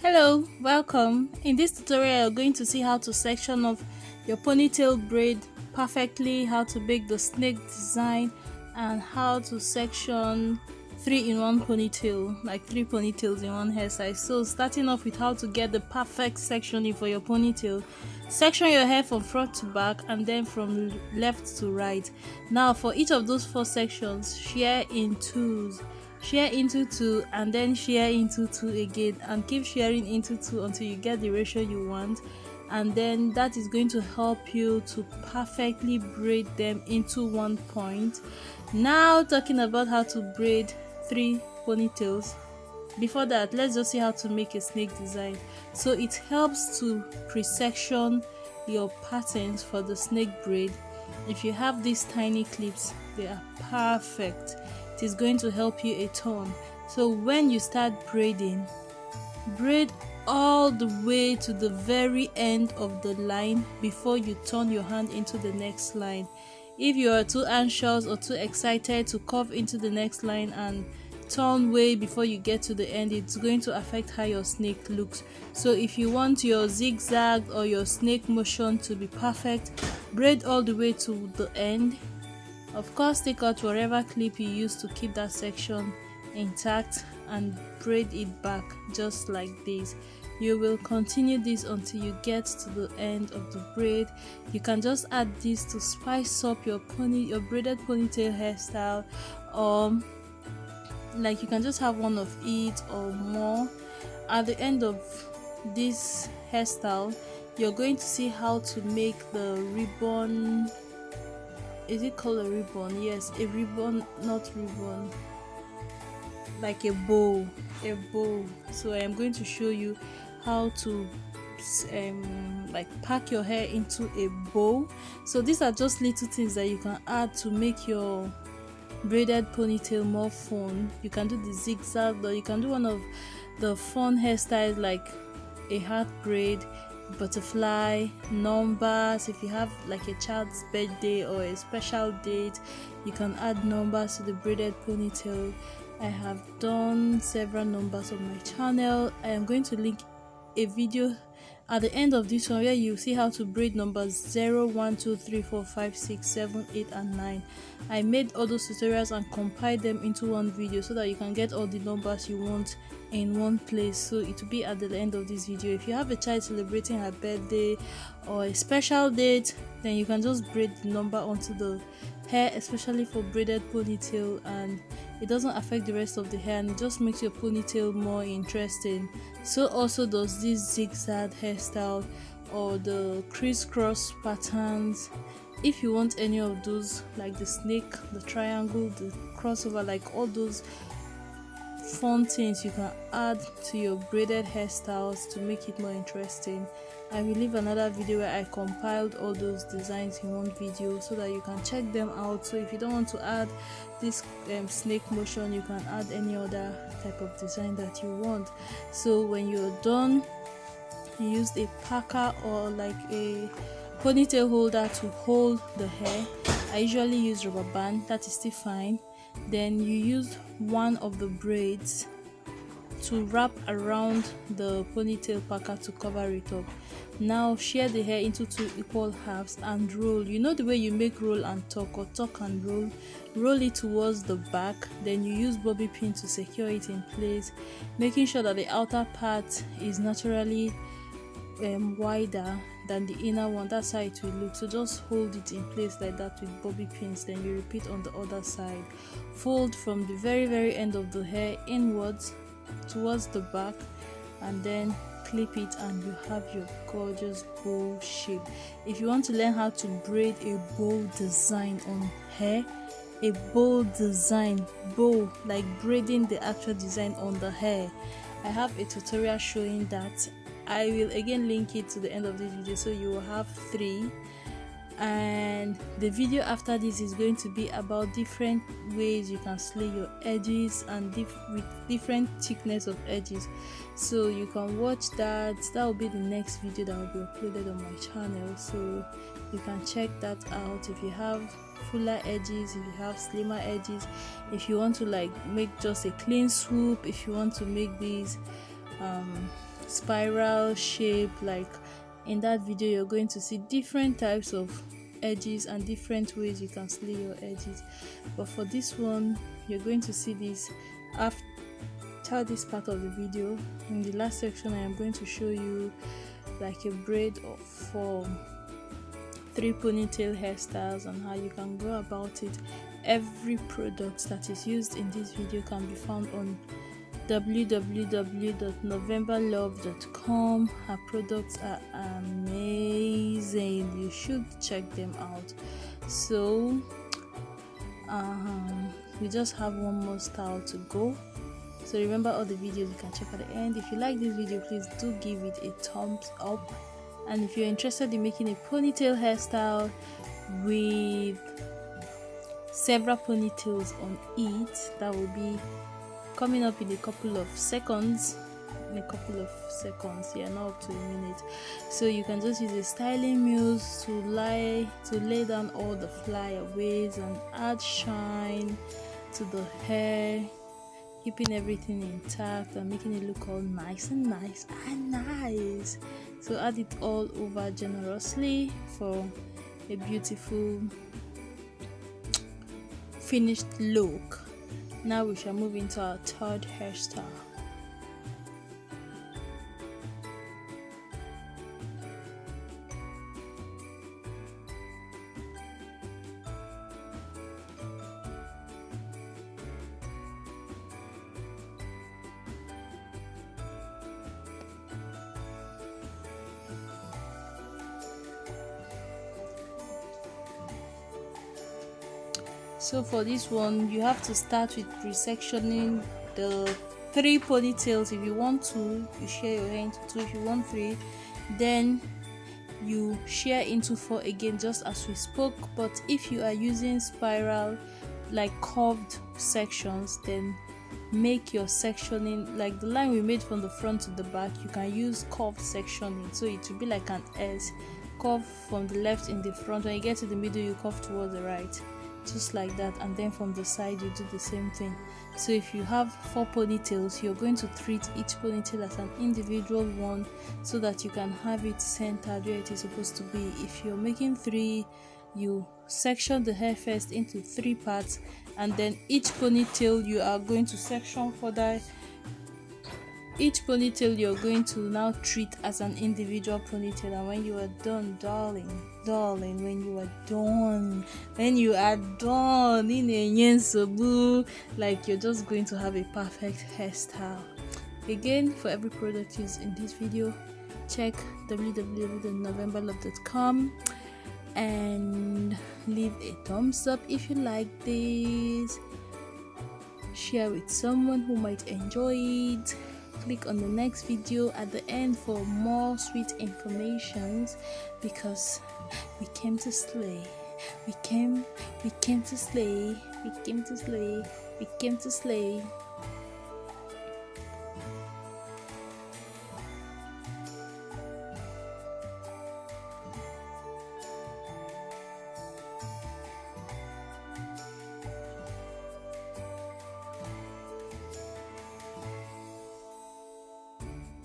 Hello, welcome. In this tutorial, you're going to see how to section off your ponytail braid perfectly, how to make the snake design, and how to section 3-in-1 ponytail, like 3 ponytails in one hairstyle. So starting off with how to get the perfect sectioning for your ponytail. Section your hair from front to back and then from left to right. Now for each of those 4 sections, shear in twos. Shear into 2 and then shear into 2 again, and keep shearing into 2 until you get the ratio you want, and then that is going to help you to perfectly braid them into one point. Now talking about how to braid 3 ponytails. Before that, let's just see how to make a snake design. So it helps to pre-section your patterns for the snake braid. If you have these tiny clips, they are perfect. It is going to help you a ton. So when you start braiding, braid all the way to the very end of the line before you turn your hand into the next line. If you are too anxious or too excited to curve into the next line and turn way before you get to the end, it's going to affect how your snake looks. So if you want your zigzag or your snake motion to be perfect, braid all the way to the end. Of course, take out whatever clip you use to keep that section intact and braid it back just like this. You will continue this until you get to the end of the braid. You can just add this to spice up your braided ponytail hairstyle, or like you can just have one of it or more. At the end of this hairstyle, you're going to see how to make the ribbon. Is it called a ribbon? Yes, a ribbon, not ribbon, like a bow. So I am going to show you how to like pack your hair into a bow. So these are just little things that you can add to make your braided ponytail more fun. You can do the zigzag, or you can do one of the fun hairstyles like a heart braid, butterfly, numbers. If you have like a child's birthday or a special date, you can add numbers to the braided ponytail. I have done several numbers on my channel. I am going to link a video at the end of this one where you see how to braid numbers 0, 1, 2, 3, 4, 5, 6, 7, 8 and 9. I made all those tutorials and compiled them into one video so that you can get all the numbers you want in one place. So it will be at the end of this video. If you have a child celebrating her birthday or a special date, then you can just braid the number onto the hair, especially for braided ponytail, and it doesn't affect the rest of the hair and it just makes your ponytail more interesting. So also does this zigzag hairstyle or the crisscross patterns. If you want any of those, like the snake, the triangle, the crossover, like all those fun things you can add to your braided hairstyles to make it more interesting. I will leave another video where I compiled all those designs in one video so that you can check them out. So if you don't want to add this snake motion, you can add any other type of design that you want. So when you're done, you use a packer or like a ponytail holder to hold the hair. I usually use rubber band, that is still fine. Then you use one of the braids to wrap around the ponytail packer to cover it up. Now shear the hair into 2 equal halves and roll. You know the way you make roll and tuck, or tuck and roll? Roll it towards the back, then you use bobby pin to secure it in place, making sure that the outer part is naturally wider than the inner one. That's how it will look. So just hold it in place like that with bobby pins, then you repeat on the other side. Fold from the very end of the hair inwards towards the back, and then clip it, and you have your gorgeous bow shape. If you want to learn how to braid a bow design on hair, a bow design, bow like braiding the actual design on the hair, I have a tutorial showing that. I will again link it to the end of this video, so you will have 3. And the video after this is going to be about different ways you can slay your edges and with different thickness of edges. So you can watch that. That will be the next video that will be uploaded on my channel, so you can check that out. If you have fuller edges, if you have slimmer edges, if you want to like make just a clean swoop, if you want to make these spiral shape. Like in that video, you're going to see different types of edges and different ways you can slay your edges, but for this one you're going to see this after this part of the video. In the last section, I am going to show you like a braid for 3 ponytail hairstyles and how you can go about it. Every product that is used in this video can be found on www.novemberlove.com. Her products are amazing, you should check them out. So we just have one more style to go, so remember all the videos you can check at the end. If you like this video, please do give it a thumbs up, and if you're interested in making a ponytail hairstyle with several ponytails on it, that will be coming up in a couple of seconds. Yeah, not up to a minute. So you can just use a styling muse to lay down all the flyaways and add shine to the hair, keeping everything intact and making it look all nice. So add it all over generously for a beautiful finished look. Now we shall move into our third hairstyle. So for this one, you have to start with pre-sectioning the 3 ponytails. If you want 2, you share your hair into 2. If you want 3, then you share into 4 again, just as we spoke. But if you are using spiral, like curved sections, then make your sectioning like the line we made from the front to the back. You can use curved sectioning, so it will be like an S. Curve from the left in the front. When you get to the middle, you curve towards the right, just like that, and then from the side you do the same thing. So if you have 4 ponytails, you're going to treat each ponytail as an individual one so that you can have it centered where it is supposed to be. If you're making 3, you section the hair first into 3 parts, and then each ponytail you are going to section further. Each ponytail you're going to now treat as an individual ponytail, and when you are done, darling, when you are done, like you're just going to have a perfect hairstyle. Again, for every product used in this video, check www.novemberlove.com and leave a thumbs up if you like this. Share with someone who might enjoy it. Click on the next video at the end for more sweet informations, because we came to slay. We came to slay.